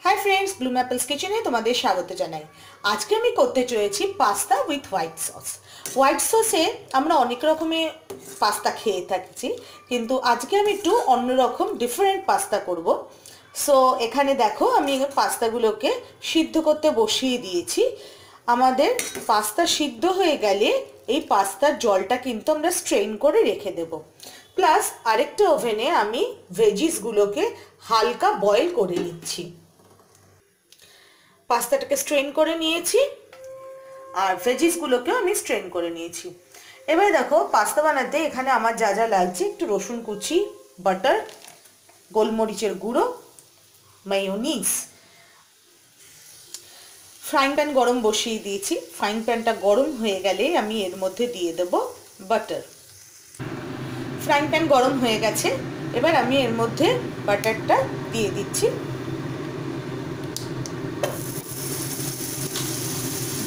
हाय friends, Bloom Apples किचने तुम्हारे स्वागत जानाई। आज के आमी करते चलेছি pasta with white sauce. White ससे আমরা অনেক রকমের পাস্তা খেয়ে থাকি, কিন্তু আজকে আমি একটু অন্যরকম ডিফারেন্ট পাস্তা করব। সো এখানে দেখো আমি পাস্তাগুলোকে সিদ্ধ করতে বসিয়ে দিয়েছি। আমাদের পাস্তা সিদ্ধ হয়ে গেলে এই পাস্তার জলটা কিন্তু আমরা স্ট্রেন করে রেখে দেব। প্লাস আরেকটা ওভেনে আমি ভেজিসগুলোকে হালকা বয়েল করে নিচ্ছি। পাস্তাটাকে স্ট্রেন করে নিয়েছি আর ভেজিসগুলোকে আমি স্ট্রেন করে নিয়েছি। এবারে দেখো পাস্তা বানাতে এখানে আমার যা যা লাগছে, একটু রসুন কুচি, বাটার, গোলমরিচের গুঁড়ো, মায়োনিজ। ফ্রাইং প্যান গরম বসিয়ে দিয়েছি। ফ্রাইং প্যানটা গরম হয়ে গেলে আমি এর মধ্যে দিয়ে দেব বাটার। ফ্রাইং প্যান গরম হয়ে গেছে, এবার আমি এর মধ্যে বাটারটা দিয়ে দিচ্ছি।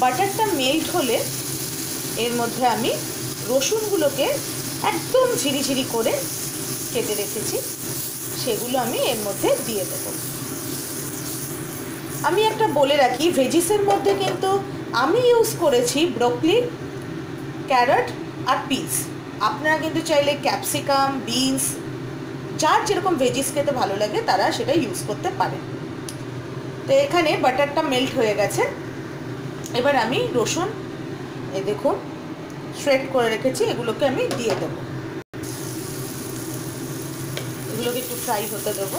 বাটারটা মেল্ট হলে এর মধ্যে আমি রসুনগুলোকে একদম ঝিরিঝিরি করে কেটে রেখেছি, সেগুলো আমি এর মধ্যে দিয়ে দেব। আমি একটা বলে রাখি, ভেজিসের মধ্যে কিন্তু আমি ইউজ করেছি ব্রোকলি, ক্যারট আর পিস। আপনারা কিন্তু চাইলে ক্যাপসিকাম, বিনস, যার যেরকম ভেজিস খেতে ভালো লাগে তারা সেটা ইউজ করতে পারেন। তো এখানে বাটারটা মেল্ট হয়ে গেছে। এবার আমি রসুন এই দেখুন শ্রেড করে রেখেছি, এগুলোকে আমি দিয়ে দেব। এগুলোকে একটু ফ্রাই হতে দেব।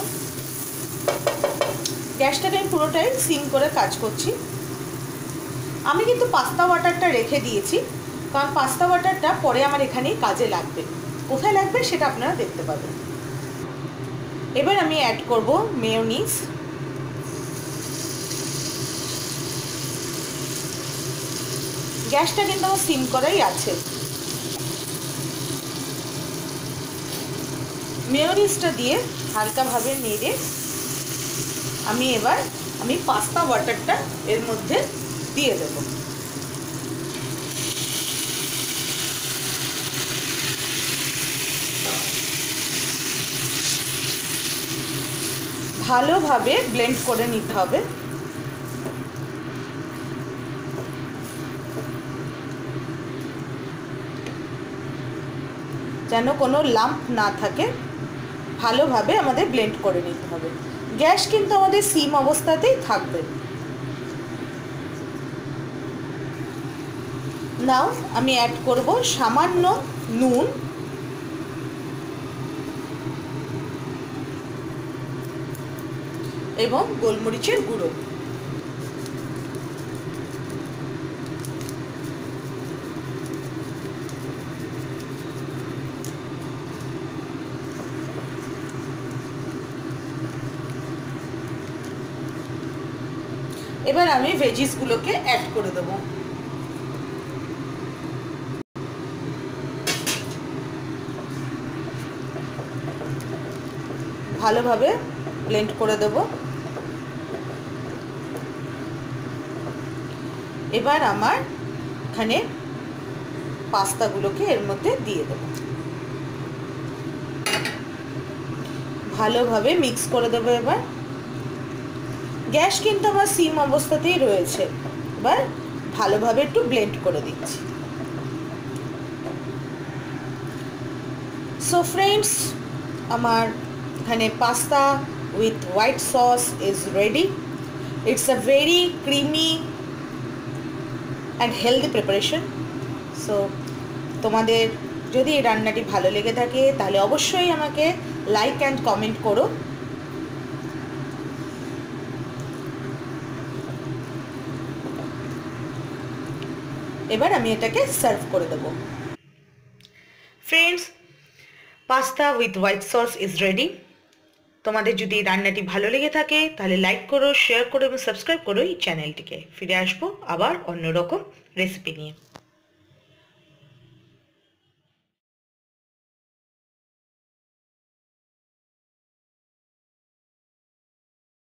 গ্যাসটাকে আমি পুরোটাই সিম করে কাজ করছি। আমি কিন্তু পাস্তা ওয়াটারটা রেখে দিয়েছি, কারণ পাস্তা ওয়াটারটা পরে আমার এখানেই কাজে লাগবে। কোথায় লাগবে সেটা আপনারা দেখতে পাবেন। এবার আমি অ্যাড করব মেয়োনিজ। গ্যাসটা কিন্তু আমার সিম করাই আছে। মেয়োনিজটা দিয়ে হালকাভাবে নেড়ে আমি পাস্তা ওয়াটারটা এর মধ্যে দিয়ে দেব। ভালোভাবে ব্লেন্ড করে নিতে হবে। যেন কোনো লাম্প না থাকে, ভালোভাবে আমাদের ব্লেন্ড করে নিতে হবে। গ্যাস কিন্তু আমাদের সিম অবস্থাতেই থাকবে। নাও আমি অ্যাড করব সামান্য নুন, এবং গোলমরিচের গুঁড়ো। এবার আমি ভেজিসগুলোকে অ্যাড করে দেব। ভালোভাবে ব্লেন্ড করে দেব। এবার আমার এখানে পাস্তাগুলোকে এর মধ্যে দিয়ে দেব। ভালোভাবে মিক্স করে দেবো। এবার গ্যাস কিন্তু আমার সিম অবস্থাতেই রয়েছে। এবার ভালোভাবে একটু ব্লেন্ড করে দিচ্ছি। সো ফ্রেন্ডস, আমার এখানে pasta with white sauce is ready. It's a very creamy and healthy preparation. So তোমাদের যদি এই রান্নাটি ভালো লেগে থাকে তাহলে অবশ্যই আমাকে লাইক অ্যান্ড কমেন্ট করো। এবার আমি এটাকে সার্ভ করে দেব। Friends, pasta with white sauce is ready. তোমাদের যদি রান্নাটি ভালো লেগে থাকে তাহলে লাইক করো, শেয়ার করো এবং সাবস্ক্রাইব করো এই চ্যানেলটিকে। ফিরে আসবো আবার অন্যরকম রেসিপি নিয়ে।